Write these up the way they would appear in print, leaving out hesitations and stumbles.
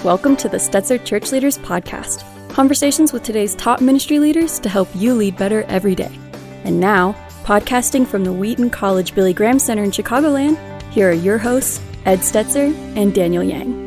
Welcome to the Stetzer Church Leaders Podcast. Conversations with today's top ministry leaders to help you lead better every day. And now, podcasting from the Wheaton College Billy Graham Center in Chicagoland, here are your hosts, Ed Stetzer and Daniel Yang.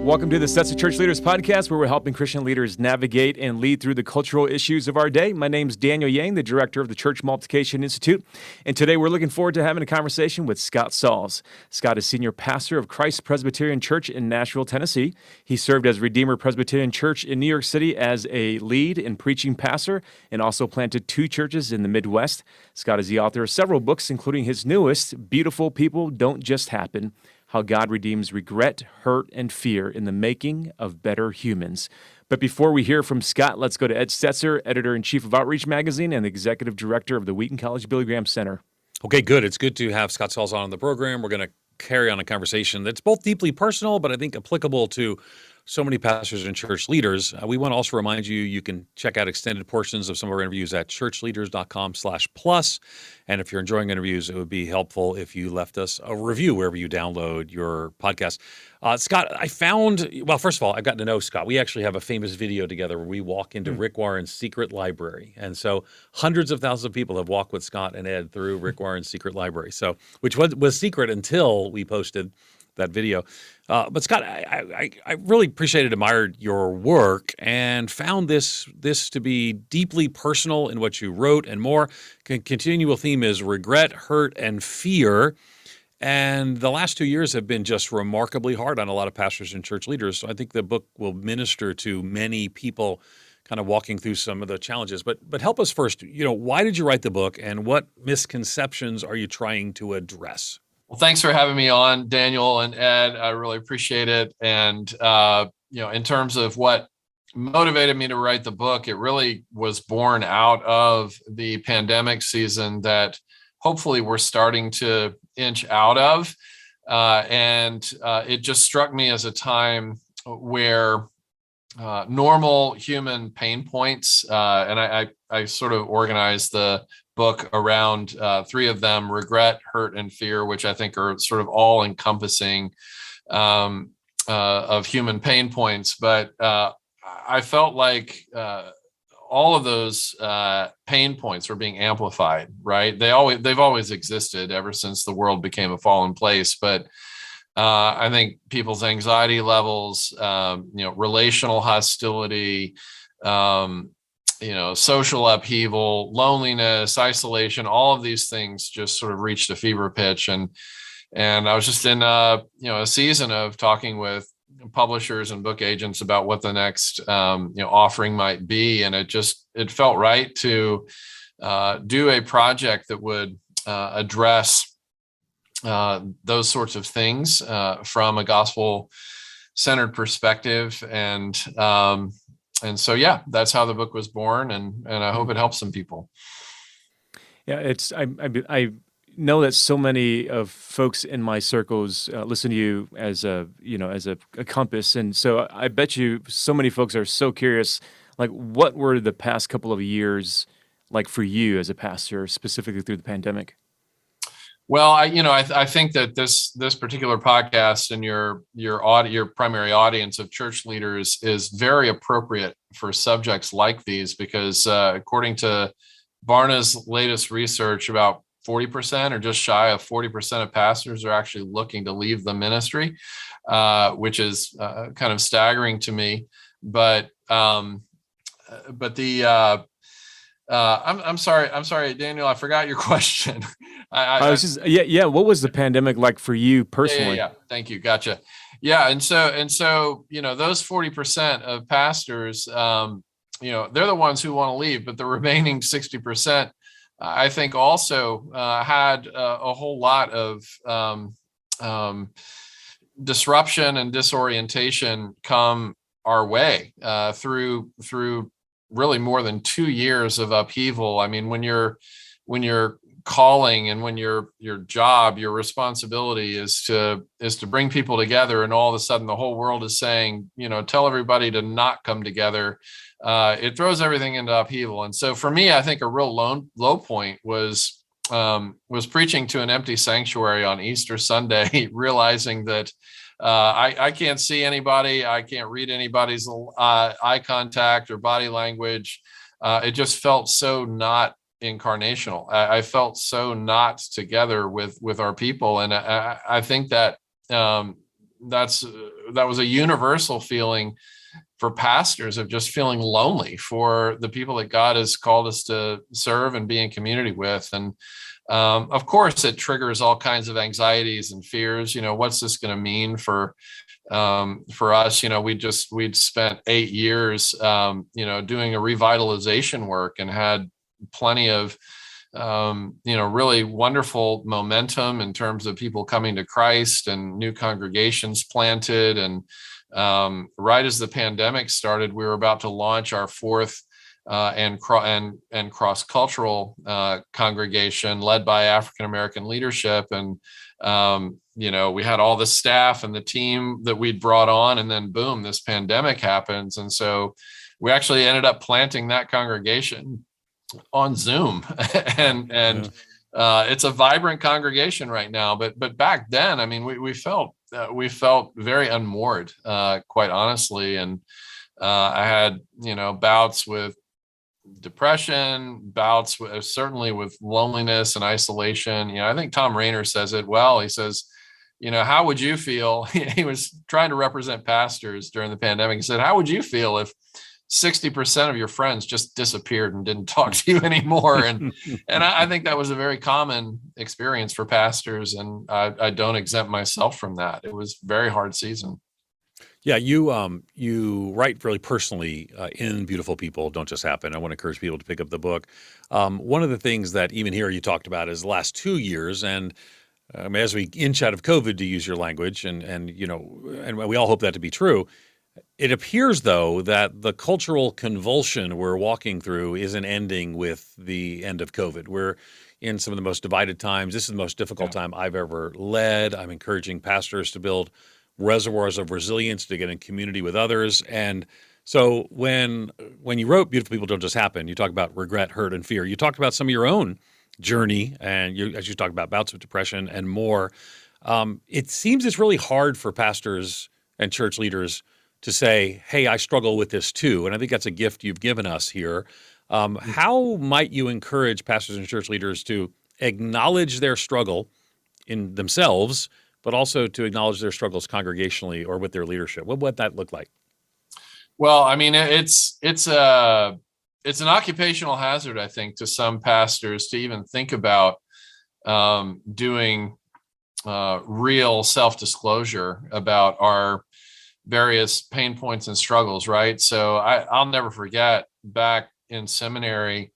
Welcome to the Stetzer Church Leaders Podcast, where we're helping Christian leaders navigate and lead through the cultural issues of our day. My name's Daniel Yang, the director of the Church Multiplication Institute, and today we're looking forward to having a conversation with Scott Sauls. Scott is senior pastor of Christ Presbyterian Church in Nashville, Tennessee. He served as Redeemer Presbyterian Church in New York City as a lead and preaching pastor, and also planted 2 churches in the Midwest. Scott is the author of several books, including his newest, Beautiful People Don't Just Happen: How God Redeems Regret, Hurt, and Fear in the Making of Better Humans. But before we hear from Scott, let's go to Ed Stetzer, editor-in-chief of Outreach Magazine and the executive director of the Wheaton College Billy Graham Center. Okay, good. It's good to have Scott Sauls on the program. We're going to carry on a conversation that's both deeply personal, but I think applicable to so many pastors and church leaders. We want to also remind you, you can check out extended portions of some of our interviews at ChurchLeaders.com/plus. And if you're enjoying interviews, it would be helpful if you left us a review wherever you download your podcast. Scott, first of all, I've gotten to know Scott. We actually have a famous video together where we walk into Rick Warren's secret library. And so hundreds of thousands of people have walked with Scott and Ed through Rick Warren's secret library, which was secret until we posted that video. But Scott, I really appreciated, admired your work, and found this to be deeply personal in what you wrote and more. Continual theme is regret, hurt, and fear. And the last 2 years have been just remarkably hard on a lot of pastors and church leaders. So I think the book will minister to many people kind of walking through some of the challenges. But help us first, why did you write the book, and what misconceptions are you trying to address? Well, thanks for having me on, Daniel and Ed. I really appreciate it. And, in terms of what motivated me to write the book, it really was born out of the pandemic season that hopefully we're starting to inch out of. And it just struck me as a time where normal human pain points, and I sort of organized the book around 3 of them: regret, hurt, and fear, which I think are sort of all encompassing of human pain points. But I felt like all of those pain points were being amplified, right? They've always existed ever since the world became a fallen place. But I think people's anxiety levels, relational hostility, social upheaval, loneliness, isolation, all of these things just sort of reached a fever pitch. And I was just in a season of talking with publishers and book agents about what the next offering might be. And it felt right to do a project that would address those sorts of things from a gospel-centered perspective. And so, that's how the book was born, and I hope it helps some people. Yeah, I know that so many of folks in my circles listen to you as a compass, and so I bet you so many folks are so curious. Like, what were the past couple of years like for you as a pastor, specifically through the pandemic? Well, I think that this particular podcast and your primary audience of church leaders is very appropriate for subjects like these, because according to Barna's latest research, about 40% or just shy of 40% of pastors are actually looking to leave the ministry, which is kind of staggering to me. But the I'm sorry, Daniel, I forgot your question. What was the pandemic like for you personally? Yeah. Thank you. Gotcha. Yeah. And so, those 40% of pastors, they're the ones who want to leave, but the remaining 60%, I think also had a whole lot of disruption and disorientation come our way through really more than 2 years of upheaval. I mean, when you're calling and when your job, your responsibility is to bring people together, and all of a sudden the whole world is saying, tell everybody to not come together, it throws everything into upheaval. And so for me, I think a real low point was preaching to an empty sanctuary on Easter Sunday, realizing that I can't see anybody. I can't read anybody's eye contact or body language. It just felt so not incarnational. I felt so not together with our people. And I think that that was a universal feeling for pastors, of just feeling lonely for the people that God has called us to serve and be in community with. And of course, it triggers all kinds of anxieties and fears. What's this going to mean for us? We'd spent 8 years, doing a revitalization work, and had plenty of, really wonderful momentum in terms of people coming to Christ and new congregations planted. And right as the pandemic started, we were about to launch our fourth and cross-cultural congregation led by African American leadership. And we had all the staff and the team that we'd brought on, and then boom, this pandemic happens. And so we actually ended up planting that congregation on Zoom, and it's a vibrant congregation right now. But back then, I mean, we felt very unmoored, quite honestly. And I had bouts with depression, bouts certainly with loneliness and isolation. I think Tom Rainer says it well. He says, how would you feel? He was trying to represent pastors during the pandemic. He said, how would you feel if 60% of your friends just disappeared and didn't talk to you anymore? And I think that was a very common experience for pastors, and I don't exempt myself from that. It was a very hard season. Yeah, you write really personally in Beautiful People Don't Just Happen. I want to encourage people to pick up the book. One of the things that even here you talked about is the last 2 years, and as we inch out of COVID, to use your language, and we all hope that to be true. It appears, though, that the cultural convulsion we're walking through isn't ending with the end of COVID. We're in some of the most divided times. This is the most difficult time I've ever led. I'm encouraging pastors to build reservoirs of resilience to get in community with others. And so when you wrote Beautiful People Don't Just Happen, you talk about regret, hurt, and fear. You talked about some of your own journey, and as you talked about bouts of depression and more. It seems it's really hard for pastors and church leaders to say, hey, I struggle with this too. And I think that's a gift you've given us here. How might you encourage pastors and church leaders to acknowledge their struggle in themselves, but also to acknowledge their struggles congregationally or with their leadership? What would that look like? Well, I mean, it's an occupational hazard, I think, to some pastors to even think about doing real self-disclosure about our various pain points and struggles, right? So I'll never forget back in seminary,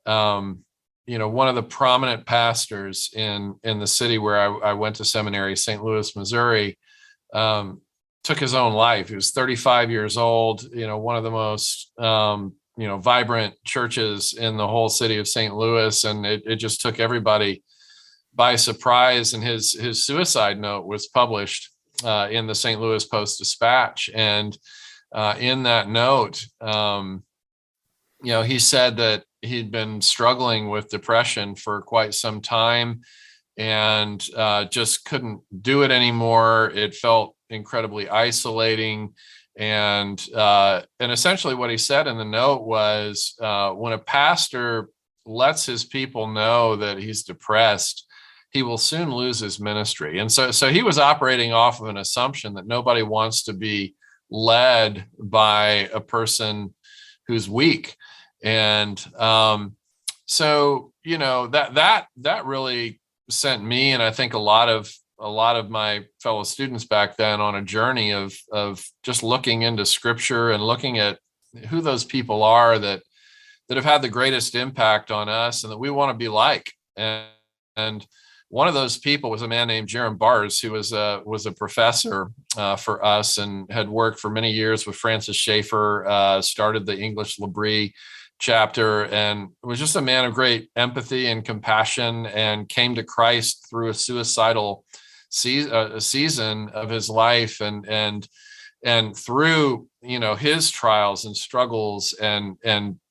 one of the prominent pastors in the city where I went to seminary, St. Louis, Missouri, took his own life. He was 35 years old, one of the most, vibrant churches in the whole city of St. Louis. And it just took everybody by surprise. And his suicide note was published in the St. Louis Post-Dispatch. And in that note, he said that he'd been struggling with depression for quite some time and just couldn't do it anymore. It felt incredibly isolating. And essentially what he said in the note was, when a pastor lets his people know that he's depressed, he will soon lose his ministry. And so he was operating off of an assumption that nobody wants to be led by a person who's weak. And so that really sent me, and I think a lot of my fellow students back then, on a journey of just looking into Scripture and looking at who those people are that have had the greatest impact on us and that we want to be like. And one of those people was a man named Jerram Barrs, who was a professor for us and had worked for many years with Francis Schaeffer, started the English L'Abri chapter, and was just a man of great empathy and compassion, and came to Christ through a suicidal season of his life, and through his trials and struggles and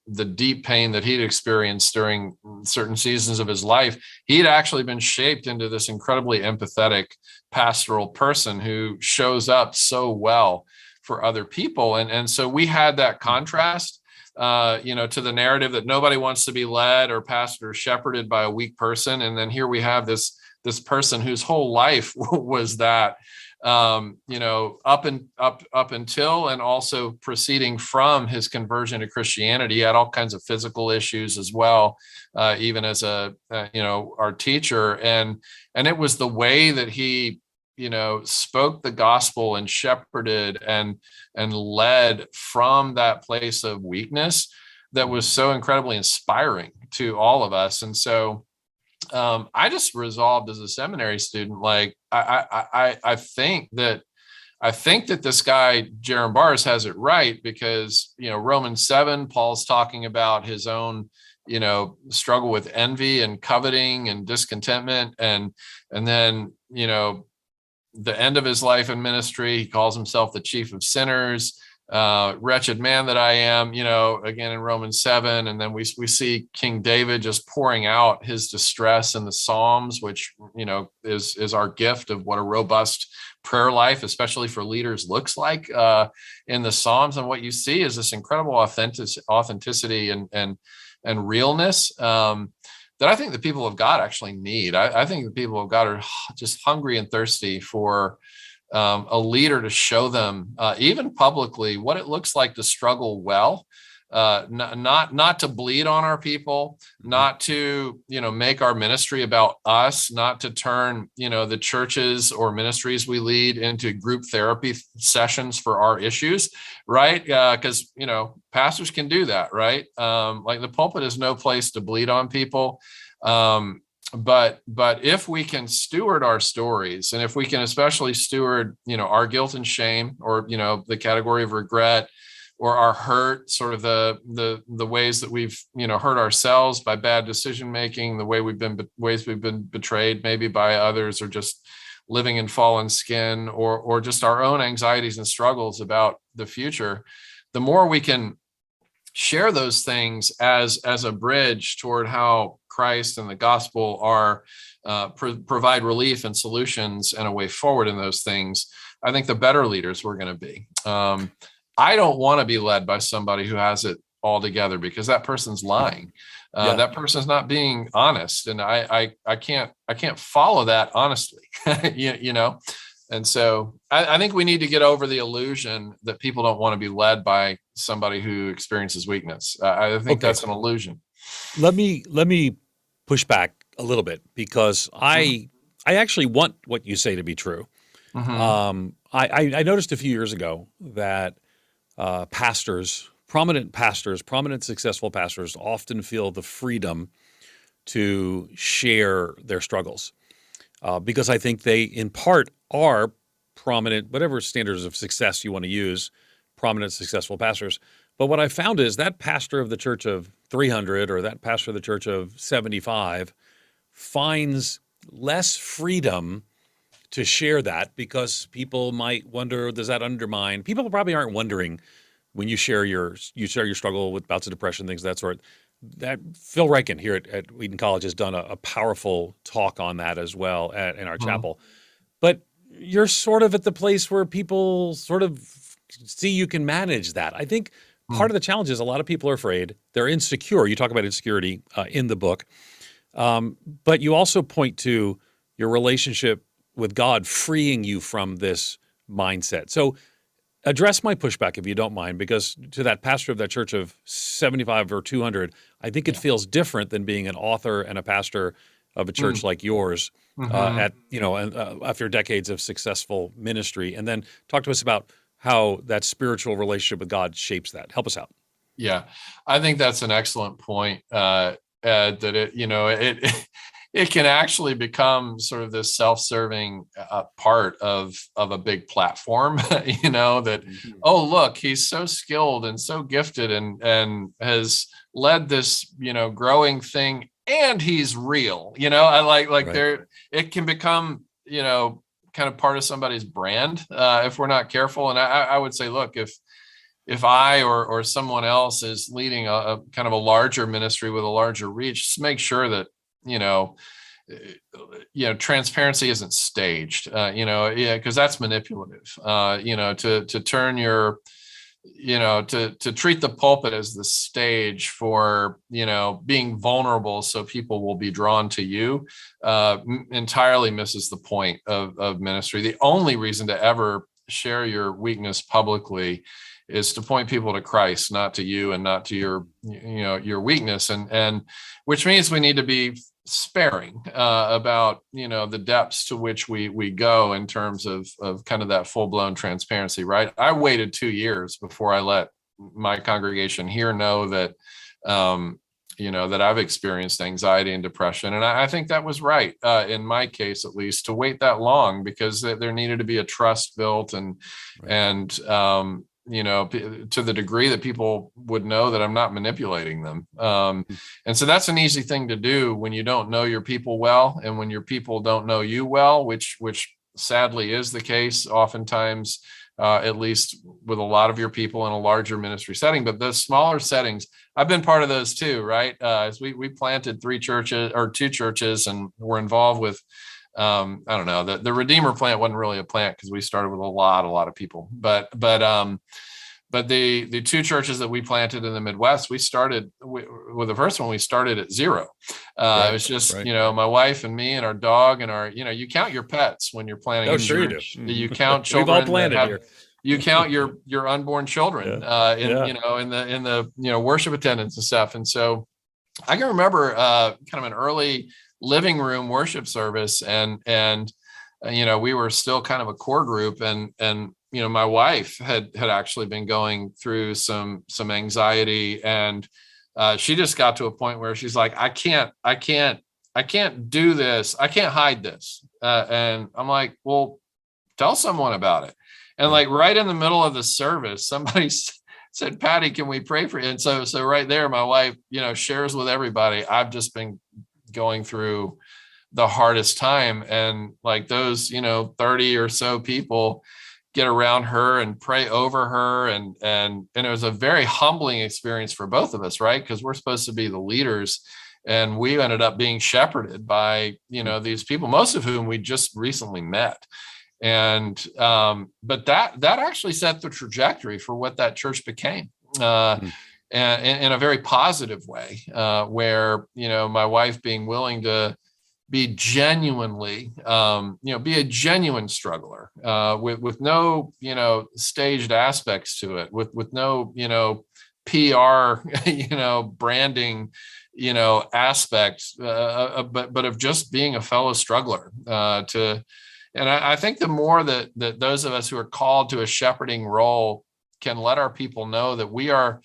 the deep pain that he'd experienced during certain seasons of his life, he'd actually been shaped into this incredibly empathetic pastoral person who shows up so well for other people. And so we had that contrast, to the narrative that nobody wants to be led or pastored or shepherded by a weak person. And then here we have this person whose whole life was that, up until and also proceeding from his conversion to Christianity. He had all kinds of physical issues as well, even as our teacher. And it was the way that he, spoke the gospel and shepherded and led from that place of weakness that was so incredibly inspiring to all of us. And so I just resolved as a seminary student, like, I think that this guy, Jerram Barrs, has it right, because, Romans 7, Paul's talking about his own, struggle with envy and coveting and discontentment. And then, the end of his life in ministry, he calls himself the chief of sinners, wretched man that I am, again in Romans 7. And then we see King David just pouring out his distress in the Psalms, which, is our gift of what a robust prayer life, especially for leaders, looks like in the Psalms. And what you see is this incredible authenticity and realness that I think the people of God actually need. I think the people of God are just hungry and thirsty for a leader to show them, even publicly, what it looks like to struggle well, not to bleed on our people, not to, make our ministry about us, not to turn, the churches or ministries we lead into group therapy sessions for our issues, right? Because, pastors can do that, right? Like the pulpit is no place to bleed on people. But if we can steward our stories, and if we can especially steward, our guilt and shame, or, the category of regret, or our hurt, sort of the ways that we've, hurt ourselves by bad decision making, the ways we've been betrayed maybe by others, or just living in fallen skin, or just our own anxieties and struggles about the future, the more we can share those things as a bridge toward how Christ and the gospel are provide relief and solutions and a way forward in those things, I think the better leaders we're going to be. I don't want to be led by somebody who has it all together, because that person's lying. That person's not being honest, and I can't follow that honestly. And so I think we need to get over the illusion that people don't want to be led by somebody who experiences weakness. I think that's an illusion. Let me push back a little bit, because I actually want what you say to be true. Mm-hmm. I noticed a few years ago that prominent successful pastors often feel the freedom to share their struggles, because I think they, in part, are prominent, whatever standards of success you want to use, prominent successful pastors. But what I found is that pastor of the church of 300 or that pastor of the church of 75 finds less freedom to share that, because people might wonder, does that undermine? People probably aren't wondering when you share your struggle with bouts of depression, things of that sort. That Phil Reichen here at Wheaton College has done a powerful talk on that as well in our chapel. But you're sort of at the place where people sort of see you can manage that. I think part of the challenge is a lot of people are afraid. They're insecure. You talk about insecurity in the book. But you also point to your relationship with God freeing you from this mindset. So address my pushback, if you don't mind, because to that pastor of that church of 75 or 200, I think it feels different than being an author and a pastor of a church like yours after decades of successful ministry. And then talk to us about how that spiritual relationship with God shapes that. Help us out. Yeah, I think that's an excellent point, Ed, that it can actually become sort of this self-serving part of a big platform, that, oh, look, he's so skilled and so gifted and has led this, growing thing, and he's real, I like right. There, it can become, kind of part of somebody's brand if we're not careful. And I would say, look, if I or someone else is leading a kind of a larger ministry with a larger reach, just make sure that, transparency isn't staged, because that's manipulative, to turn your, to treat the pulpit as the stage for, being vulnerable so people will be drawn to you, entirely misses the point of ministry. The only reason to ever share your weakness publicly is to point people to Christ, not to you and not to your weakness. And which means we need to be sparing about, the depths to which we go in terms of kind of that full blown transparency, right? I waited 2 years before I let my congregation here know that, that I've experienced anxiety and depression. And I think that was right, in my case, at least, to wait that long, because there needed to be a trust built and to the degree that people would know that I'm not manipulating them. And so that's an easy thing to do when you don't know your people well, and when your people don't know you well, which sadly is the case oftentimes, at least with a lot of your people in a larger ministry setting. But those smaller settings, I've been part of those too, right? As we planted 2 churches, and we're involved with, I don't know, the Redeemer plant wasn't really a plant because we started with a lot of people, but the 2 churches that we planted in the Midwest, we started with the first one, we started at 0. It was just, my wife and me and our dog and our, you count your pets when you're planting. Oh, sure you do. You count children. We've all planted here. You count your unborn children, in the worship attendance and stuff. And so I can remember kind of an early living room worship service, and we were still kind of a core group, and my wife had actually been going through some anxiety, and she just got to a point where she's like, I can't do this. I can't hide this. And I'm like, well, tell someone about it. And like right in the middle of the service, somebody said, Patty, can we pray for you? And so right there, my wife, shares with everybody, I've just been going through the hardest time. And like those, 30 or so people get around her and pray over her. And it was a very humbling experience for both of us, right? Because we're supposed to be the leaders, and we ended up being shepherded by, these people, most of whom we just recently met. And, but that actually set the trajectory for what that church became, and in a very positive way, where, my wife being willing to be genuinely, be a genuine struggler, with no, staged aspects to it, with no, PR, branding, aspects, but of just being a fellow struggler, and I think the more that those of us who are called to a shepherding role can let our people know that we are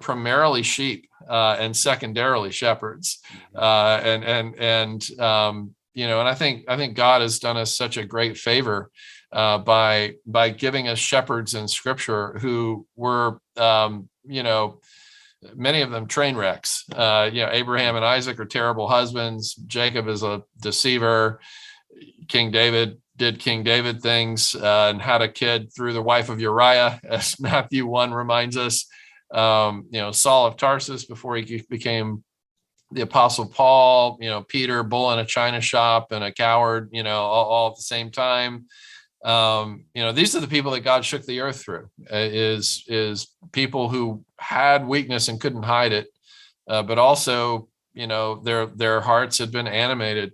primarily sheep, and secondarily shepherds, and I think God has done us such a great favor, by giving us shepherds in Scripture who were, many of them train wrecks. Abraham and Isaac are terrible husbands. Jacob is a deceiver. King David did King David things, and had a kid through the wife of Uriah, as Matthew 1 reminds us. Saul of Tarsus before he became the Apostle Paul, Peter, bull in a china shop and a coward, all at the same time. These are the people that God shook the earth through, is people who had weakness and couldn't hide it, but also, their hearts had been animated,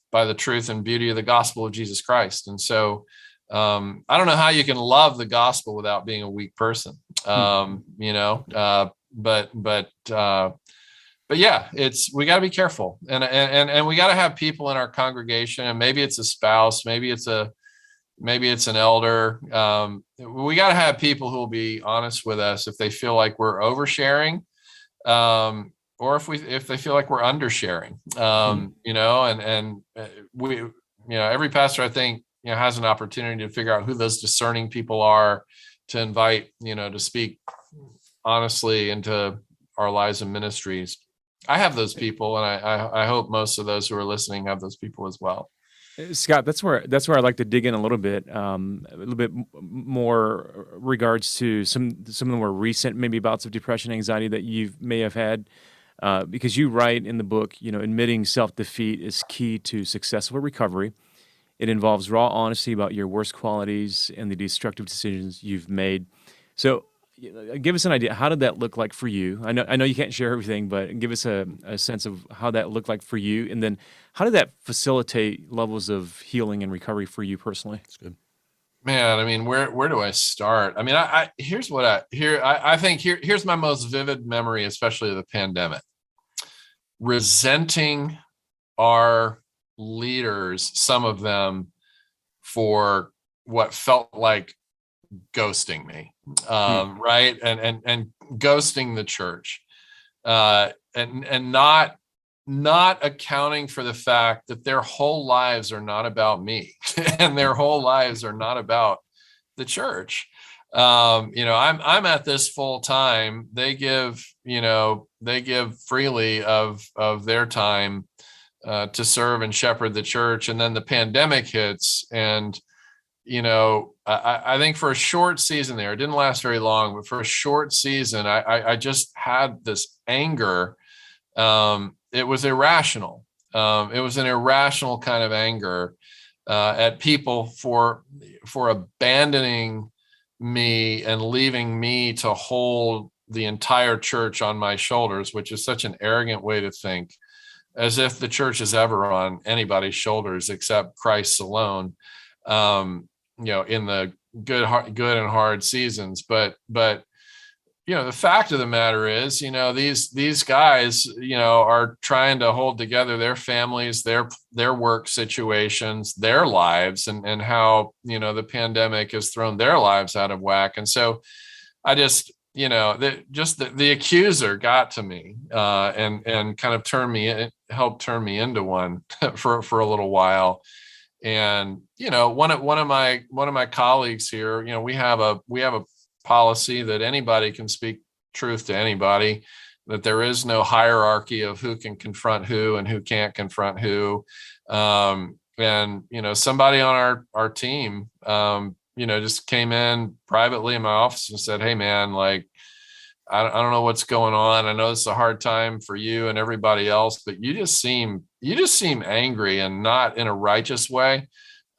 by the truth and beauty of the gospel of Jesus Christ. And so, I don't know how you can love the gospel without being a weak person, but yeah, we got to be careful, and we got to have people in our congregation, and maybe it's a spouse, maybe it's an elder. We got to have people who will be honest with us if they feel like we're oversharing, or if they feel like we're undersharing, and we, every pastor, I think, has an opportunity to figure out who those discerning people are to invite, to speak honestly into our lives and ministries. I have those people, and I hope most of those who are listening have those people as well. Scott, that's where I'd like to dig in a little bit more regards to some of the more recent maybe bouts of depression, anxiety that you may have had, because you write in the book, admitting self-defeat is key to successful recovery. It involves raw honesty about your worst qualities and the destructive decisions you've made. So, give us an idea. How did that look like for you? I know you can't share everything, but give us a sense of how that looked like for you, and then how did that facilitate levels of healing and recovery for you personally? That's good. Man, I mean, where do I start? I mean, here's my most vivid memory, especially of the pandemic. Resenting our leaders, some of them, for what felt like ghosting me, right? And ghosting the church, and not accounting for the fact that their whole lives are not about me and their whole lives are not about the church. I'm at this full time. They give freely of their time to serve and shepherd the church. And then the pandemic hits, and I think for a short season there, it didn't last very long, but for a short season, I just had this anger. It was irrational. It was an irrational kind of anger at people for abandoning me and leaving me to hold the entire church on my shoulders, which is such an arrogant way to think, as if the church is ever on anybody's shoulders except Christ's alone. In the good and hard seasons, but the fact of the matter is, these guys, are trying to hold together their families, their work situations, their lives, and how, the pandemic has thrown their lives out of whack. And so I just, the accuser got to me, and kind of helped turn me into one for a little while. And, one of my colleagues here, we have a policy that anybody can speak truth to anybody, that there is no hierarchy of who can confront who and who can't confront who. And, somebody on our team, just came in privately in my office and said, "Hey man, like, I don't know what's going on. I know it's a hard time for you and everybody else, but you just seem angry, and not in a righteous way.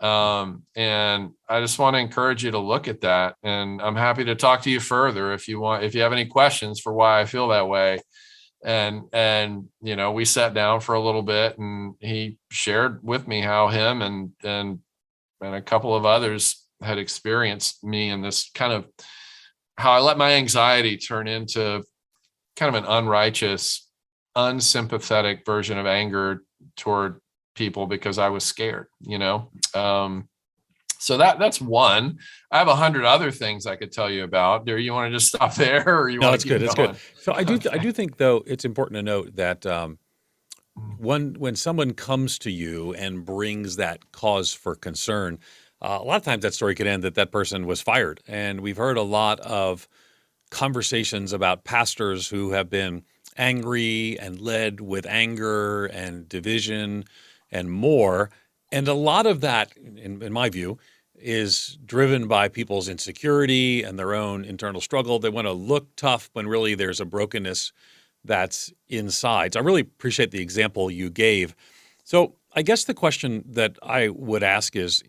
And I just want to encourage you to look at that. And I'm happy to talk to you further if you have any questions for why I feel that way." And we sat down for a little bit, and he shared with me how him and a couple of others had experienced me in this kind of, how I let my anxiety turn into kind of an unrighteous, unsympathetic version of anger toward people because I was scared, So that's one. I have 100 other things I could tell you about. Do you want to just stop there, or you want to keep going? That's good. So I do think, though, it's important to note that when someone comes to you and brings that cause for concern, a lot of times that story could end that person was fired. And we've heard a lot of conversations about pastors who have been angry and led with anger and division and more. And a lot of that, in my view, is driven by people's insecurity and their own internal struggle. They want to look tough when really there's a brokenness that's inside. So I really appreciate the example you gave. So I guess the question that I would ask is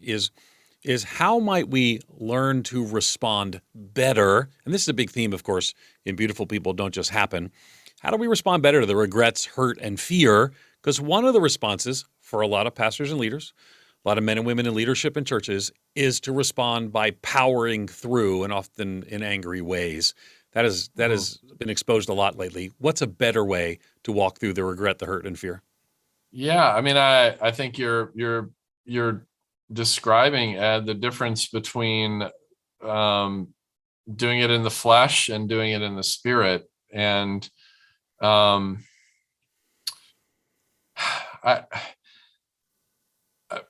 how might we learn to respond better? And this is a big theme, of course, in Beautiful People Don't Just Happen. How do we respond better to the regrets, hurt, and fear? Because one of the responses for a lot of pastors and leaders, a lot of men and women in leadership in churches, is to respond by powering through, and often in angry ways. That has been exposed a lot lately. What's a better way to walk through the regret, the hurt, and fear? Yeah, I mean, I think you're describing, Ed, the difference between doing it in the flesh and doing it in the spirit. And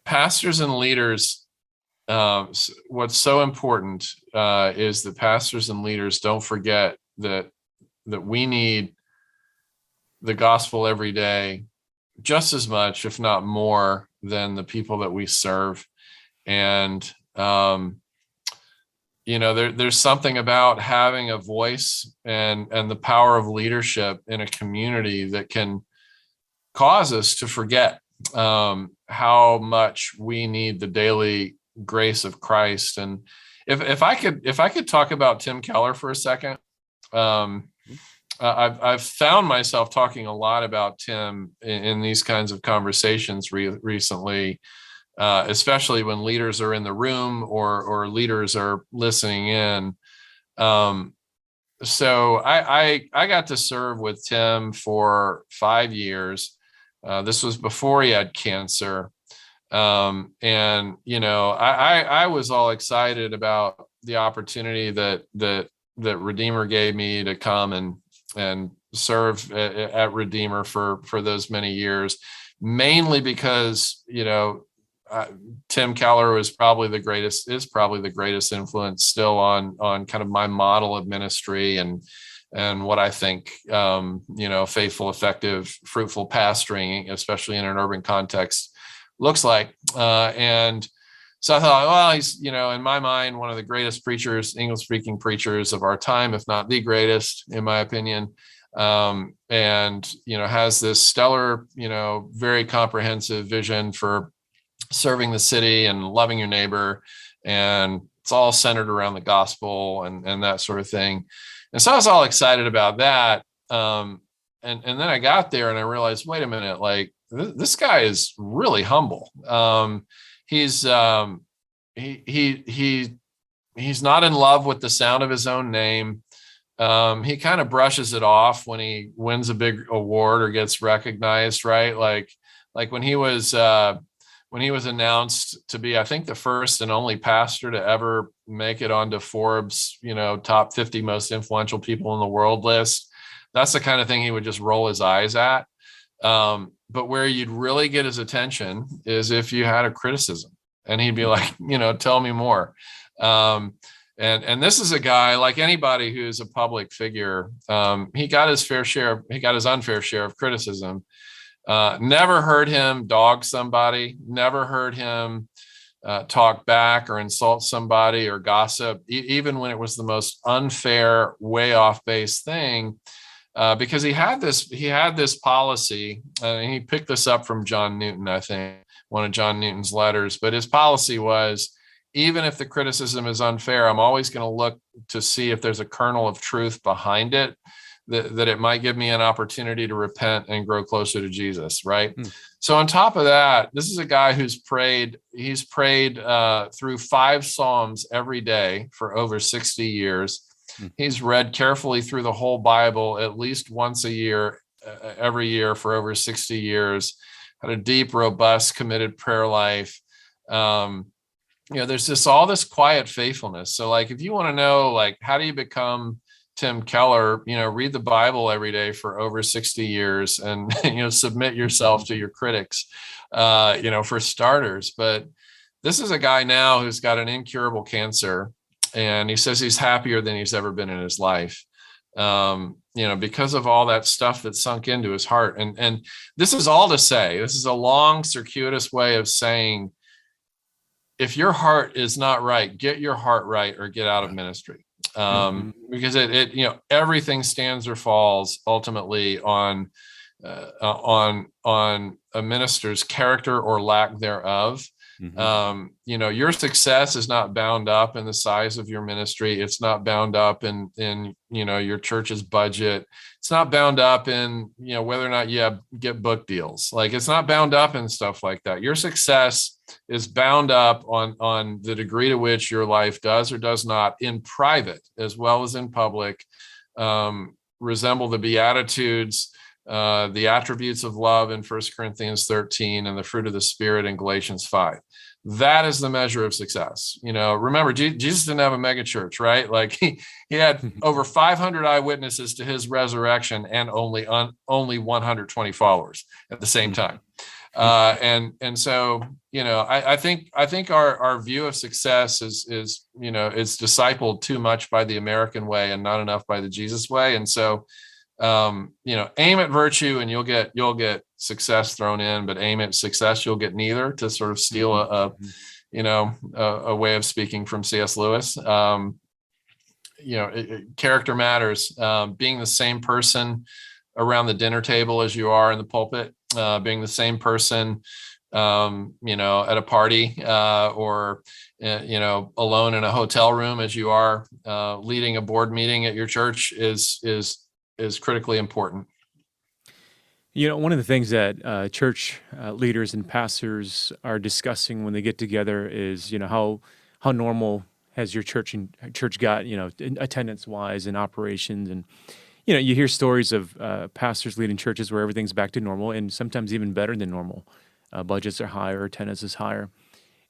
pastors and leaders, what's so important is that pastors and leaders don't forget that we need the gospel every day, just as much, if not more, than the people that we serve. And, there's something about having a voice and the power of leadership in a community that can cause us to forget how much we need the daily grace of Christ. And if I could talk about Tim Keller for a second, I've found myself talking a lot about Tim in these kinds of conversations recently, especially when leaders are in the room or leaders are listening in. So I got to serve with Tim for 5 years. This was before he had cancer. I was all excited about the opportunity that Redeemer gave me to come and serve at Redeemer for those many years, mainly because, Tim Keller is probably the greatest influence still on kind of my model of ministry and what I think, faithful, effective, fruitful pastoring, especially in an urban context, looks like. And so I thought, well, he's, in my mind, one of the greatest preachers, English-speaking preachers of our time, if not the greatest, in my opinion. Has this stellar, very comprehensive vision for serving the city and loving your neighbor. And it's all centered around the gospel and that sort of thing. And so I was all excited about that. And then I got there and I realized, wait a minute, like this guy is really humble. He's not in love with the sound of his own name. He kind of brushes it off when he wins a big award or gets recognized, right? Like when he was announced to be, I think, the first and only pastor to ever make it onto Forbes, top 50 most influential people in the world list. That's the kind of thing he would just roll his eyes at. But where you'd really get his attention is if you had a criticism, and he'd be like, tell me more. And this is a guy, like anybody who's a public figure, he got his unfair share of criticism. Never heard him dog somebody, never heard him talk back or insult somebody or gossip, even when it was the most unfair, way off base thing, because he had this policy, and he picked this up from John Newton, I think, one of John Newton's letters. But his policy was, even if the criticism is unfair, I'm always going to look to see if there's a kernel of truth behind it, that it might give me an opportunity to repent and grow closer to Jesus, right? So on top of that, this is a guy who's prayed through 5 Psalms every day for over 60 years. He's read carefully through the whole Bible at least once a year, every year for over 60 years, had a deep, robust, committed prayer life. There's just all this quiet faithfulness. So like, if you want to know, like, how do you become Tim Keller, read the Bible every day for over 60 years and, submit yourself to your critics, for starters. But this is a guy now who's got an incurable cancer, and he says he's happier than he's ever been in his life, because of all that stuff that sunk into his heart. And this is all to say, this is a long, circuitous way of saying, if your heart is not right, get your heart right or get out of ministry. Because it everything stands or falls ultimately on a minister's character or lack thereof. Your success is not bound up in the size of your ministry. It's not bound up in your church's budget. It's not bound up in, whether or not you get book deals. Like, it's not bound up in stuff like that. Your success is bound up on the degree to which your life does or does not, in private as well as in public, resemble the Beatitudes, the attributes of love in 1 Corinthians 13, and the fruit of the Spirit in Galatians 5. That is the measure of success. Remember, Jesus didn't have a mega church, right? Like he had over 500 eyewitnesses to his resurrection and only 120 followers at the same time. So, I think our view of success is it's discipled too much by the American way and not enough by the Jesus way. And so, aim at virtue and you'll get success thrown in, but aim at success, you'll get neither, to sort of steal a way of speaking from C.S. Lewis. Character matters. Being the same person around the dinner table as you are in the pulpit, being the same person, at a party, or alone in a hotel room as you are leading a board meeting at your church is critically important. One of the things that church leaders and pastors are discussing when they get together is, how normal has your church got, attendance-wise and operations. And, you hear stories of pastors leading churches where everything's back to normal, and sometimes even better than normal. Budgets are higher, attendance is higher.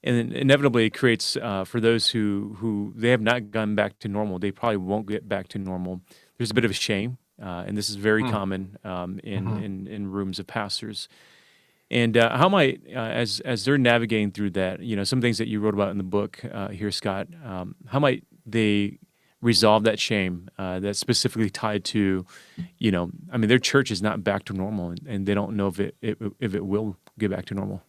And then inevitably it creates, for those who they have not gone back to normal, they probably won't get back to normal. There's a bit of a shame. And this is very common in rooms of pastors. And how might, as they're navigating through that, some things that you wrote about in the book here, Scott, how might they resolve that shame that's specifically tied to, their church is not back to normal, and they don't know if it will get back to normal.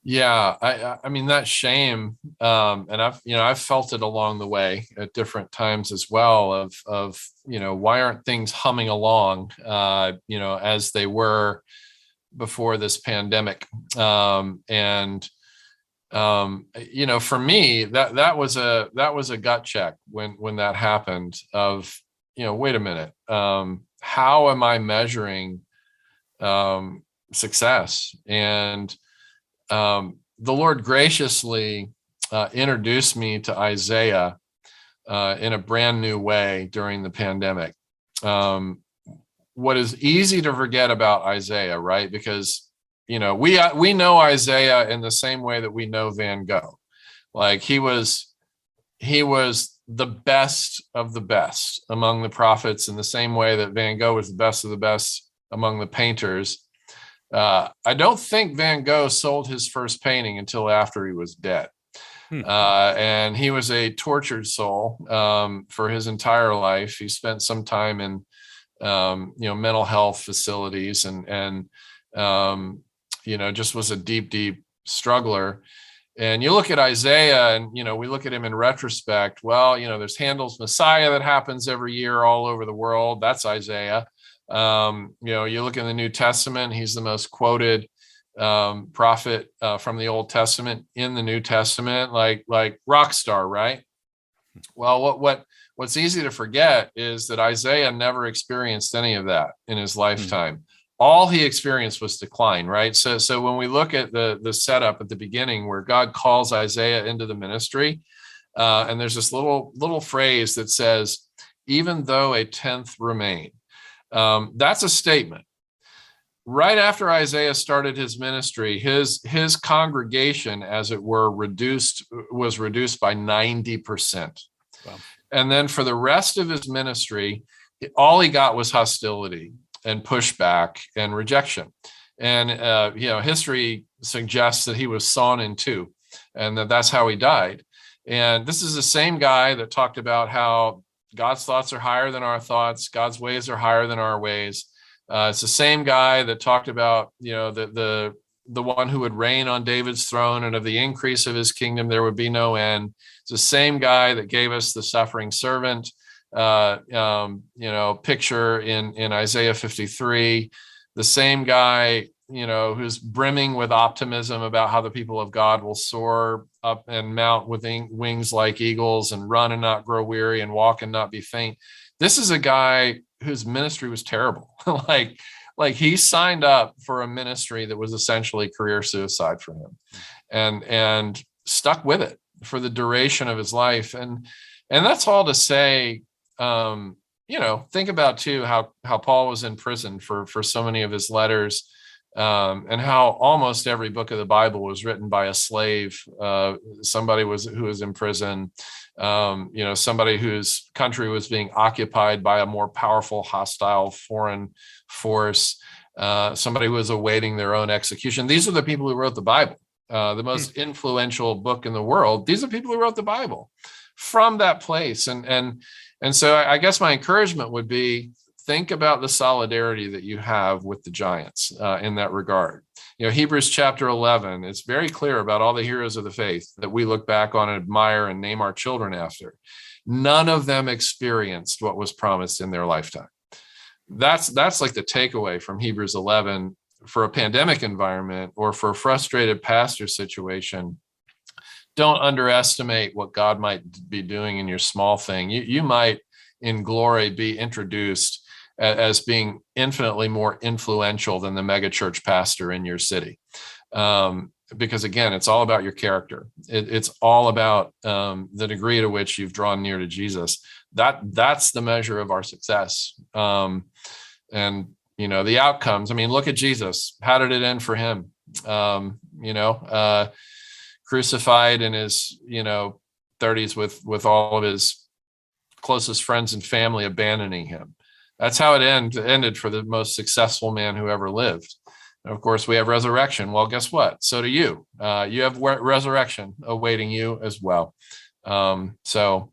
Yeah, I mean that shame, and I've felt it along the way at different times as well. Of why aren't things humming along, as they were before this pandemic? For me, that was a gut check when that happened. Of wait a minute, how am I measuring success? And the Lord graciously introduced me to Isaiah in a brand new way during the pandemic. What is easy to forget about Isaiah, right? Because we know Isaiah in the same way that we know Van Gogh. Like he was the best of the best among the prophets, in the same way that Van Gogh was the best of the best among the painters. I don't think Van Gogh sold his first painting until after he was dead. And he was a tortured soul for his entire life. He spent some time in, mental health facilities and just was a deep, deep struggler. And you look at Isaiah and, we look at him in retrospect. Well, there's Handel's Messiah that happens every year all over the world. That's Isaiah. You look in the New Testament, he's the most quoted prophet from the Old Testament in the New Testament, like rock star, right? Well, what's easy to forget is that Isaiah never experienced any of that in his lifetime. All he experienced was decline, right? So when we look at the setup at the beginning where God calls Isaiah into the ministry, and there's this little phrase that says, even though a tenth remain. That's a statement. Right after Isaiah started his ministry, his congregation, as it were, was reduced by 90%. Wow. And then for the rest of his ministry, all he got was hostility and pushback and rejection. And history suggests that he was sawn in two, and that's how he died. And this is the same guy that talked about how God's thoughts are higher than our thoughts. God's ways are higher than our ways. It's the same guy that talked about, the one who would reign on David's throne, and of the increase of his kingdom, there would be no end. It's the same guy that gave us the suffering servant, picture in Isaiah 53. The same guy, who's brimming with optimism about how the people of God will soar up and mount with wings like eagles, and run and not grow weary, and walk and not be faint. This is a guy whose ministry was terrible. like he signed up for a ministry that was essentially career suicide for him, and stuck with it for the duration of his life. And that's all to say, think about too, how Paul was in prison for so many of his letters. And how almost every book of the Bible was written by a slave, somebody who was in prison, somebody whose country was being occupied by a more powerful, hostile foreign force, somebody who was awaiting their own execution. These are the people who wrote the Bible, the most influential book in the world. These are people who wrote the Bible from that place. And so I guess my encouragement would be, think about the solidarity that you have with the giants in that regard. Hebrews chapter 11 is very clear about all the heroes of the faith that we look back on and admire and name our children after. None of them experienced what was promised in their lifetime. That's like the takeaway from Hebrews 11 for a pandemic environment or for a frustrated pastor situation. Don't underestimate what God might be doing in your small thing. You might in glory be introduced as being infinitely more influential than the megachurch pastor in your city. Because again, it's all about your character. It's all about the degree to which you've drawn near to Jesus. That's the measure of our success. And the outcomes. I mean, look at Jesus. How did it end for him? Crucified in his 30s with all of his closest friends and family abandoning him. That's how it ended for the most successful man who ever lived. And of course, we have resurrection. Well, guess what? So do you. You have resurrection awaiting you as well. So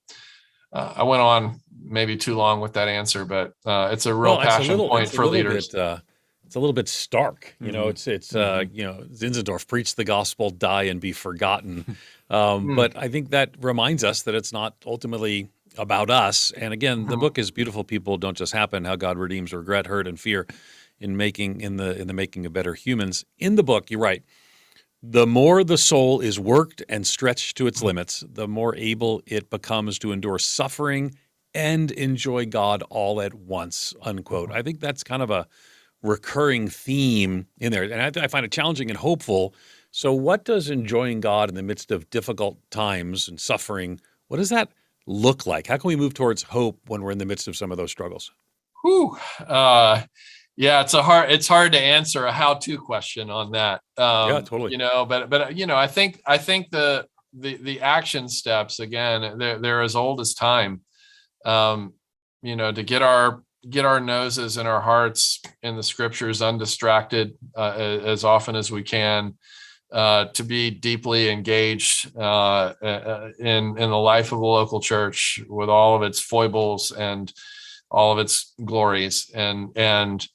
I went on maybe too long with that answer, but it's a real passion point for leaders. It's a little bit stark. It's Zinzendorf, preach the gospel, die and be forgotten. But I think that reminds us that it's not ultimately about us. And again, the book is Beautiful People Don't Just Happen, How God Redeems Regret, Hurt, and Fear in the making of better humans. In the book, you're right. The more the soul is worked and stretched to its limits, the more able it becomes to endure suffering and enjoy God all at once, unquote. I think that's kind of a recurring theme in there. And I find it challenging and hopeful. So what does enjoying God in the midst of difficult times and suffering, what does that look like? How can we move towards hope when we're in the midst of some of those struggles? Yeah, it's hard to answer a how-to question on that. Yeah, totally. But I think the action steps, again, they're as old as time. To get our noses and our hearts in the scriptures undistracted as often as we can, to be deeply engaged in the life of a local church with all of its foibles and all of its glories, and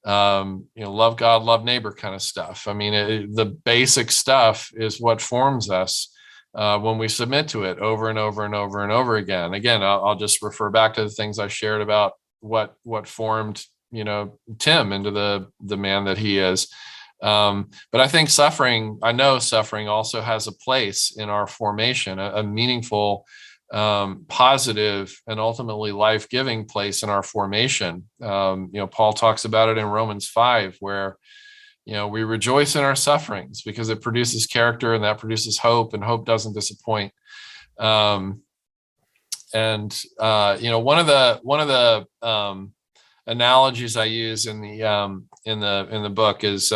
love God, love neighbor kind of stuff. I mean, the basic stuff is what forms us when we submit to it over and over and over and over again. Again, I'll just refer back to the things I shared about what formed, Tim into the man that he is. But I think suffering also has a place in our formation, a meaningful, positive, and ultimately life-giving place in our formation. Paul talks about it in Romans 5, where, we rejoice in our sufferings because it produces character, and that produces hope, and hope doesn't disappoint. One of the analogies I use in the book is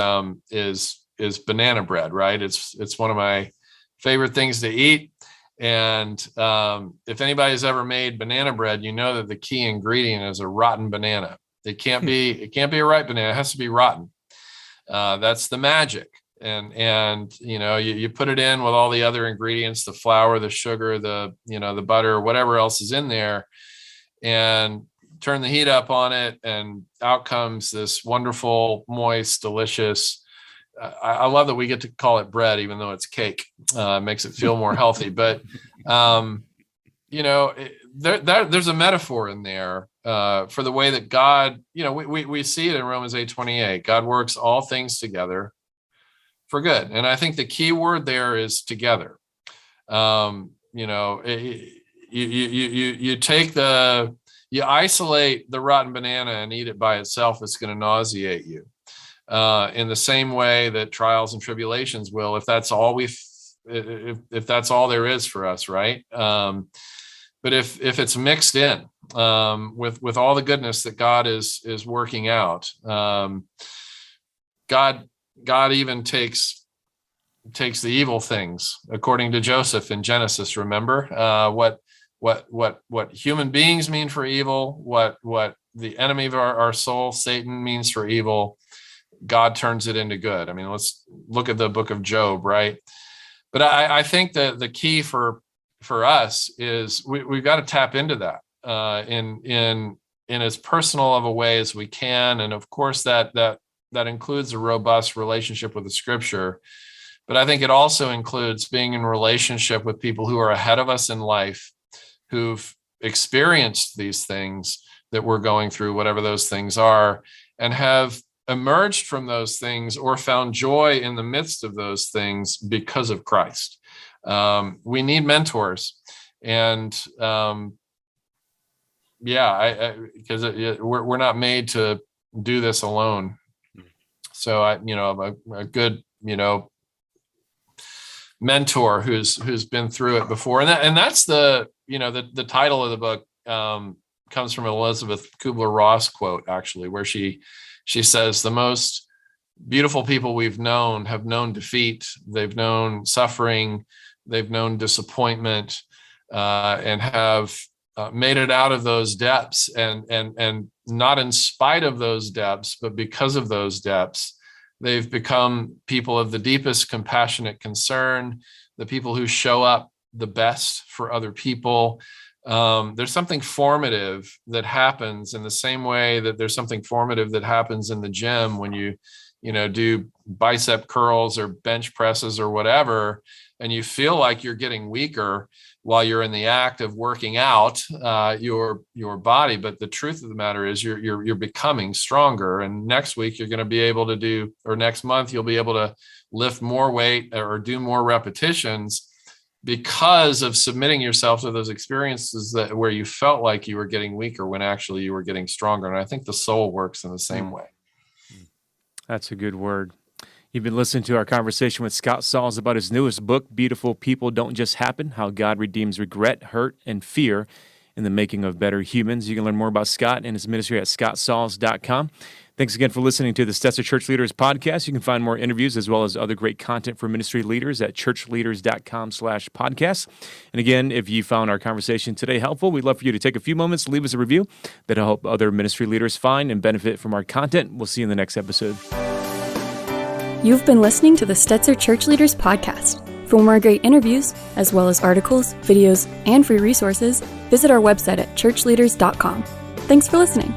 banana bread, right? It's one of my favorite things to eat. And if anybody's ever made banana bread, that the key ingredient is a rotten banana. It can't be a ripe banana. It has to be rotten. That's the magic. And you put it in with all the other ingredients, the flour, the sugar, the butter, whatever else is in there, and turn the heat up on it, and out comes this wonderful, moist, delicious. I love that we get to call it bread, even though it's cake. It makes it feel more healthy. But there's a metaphor in there for the way that God. We see it in Romans 8:28. God works all things together for good, and I think the key word there is together. You isolate the rotten banana and eat it by itself, it's going to nauseate you. In the same way that trials and tribulations will, if that's all if that's all there is for us, right? But if it's mixed in with all the goodness that God is working out, God even takes the evil things, according to Joseph in Genesis. Remember what human beings mean for evil, what the enemy of our soul, Satan, means for evil. God turns it into good. I mean, let's look at the book of Job, right? But I think that the key for us is we've got to tap into that in in as personal of a way as we can. And of course, that includes a robust relationship with the Scripture. But I think it also includes being in relationship with people who are ahead of us in life, who've experienced these things that we're going through, whatever those things are, and have emerged from those things or found joy in the midst of those things because of Christ. We need mentors, and because we're not made to do this alone. So a good mentor who's been through it before, and that's the title of the book comes from an Elizabeth Kubler-Ross quote, actually, where she says the most beautiful people we've known have known defeat, they've known suffering, they've known disappointment, and have made it out of those depths, and not in spite of those depths, but because of those depths, they've become people of the deepest compassionate concern, the people who show up the best for other people. There's something formative that happens in the same way that there's something formative that happens in the gym when you do bicep curls or bench presses or whatever, and you feel like you're getting weaker while you're in the act of working out your body. But the truth of the matter is you're becoming stronger. And next week you're going to be able to do, or next month you'll be able to lift more weight or do more repetitions because of submitting yourself to those experiences where you felt like you were getting weaker when actually you were getting stronger. And I think the soul works in the same way. That's a good word. You've been listening to our conversation with Scott Sauls about his newest book, Beautiful People Don't Just Happen, How God Redeems Regret, Hurt, and Fear in the Making of Better Humans. You can learn more about Scott and his ministry at ChurchLeaders.com. Thanks again for listening to the Stetzer Church Leaders podcast. You can find more interviews as well as other great content for ministry leaders at ChurchLeaders.com/podcast. And again, if you found our conversation today helpful, we'd love for you to take a few moments to leave us a review that'll help other ministry leaders find and benefit from our content. We'll see you in the next episode. You've been listening to the Stetzer Church Leaders podcast. For more great interviews, as well as articles, videos, and free resources, visit our website at ChurchLeaders.com. Thanks for listening.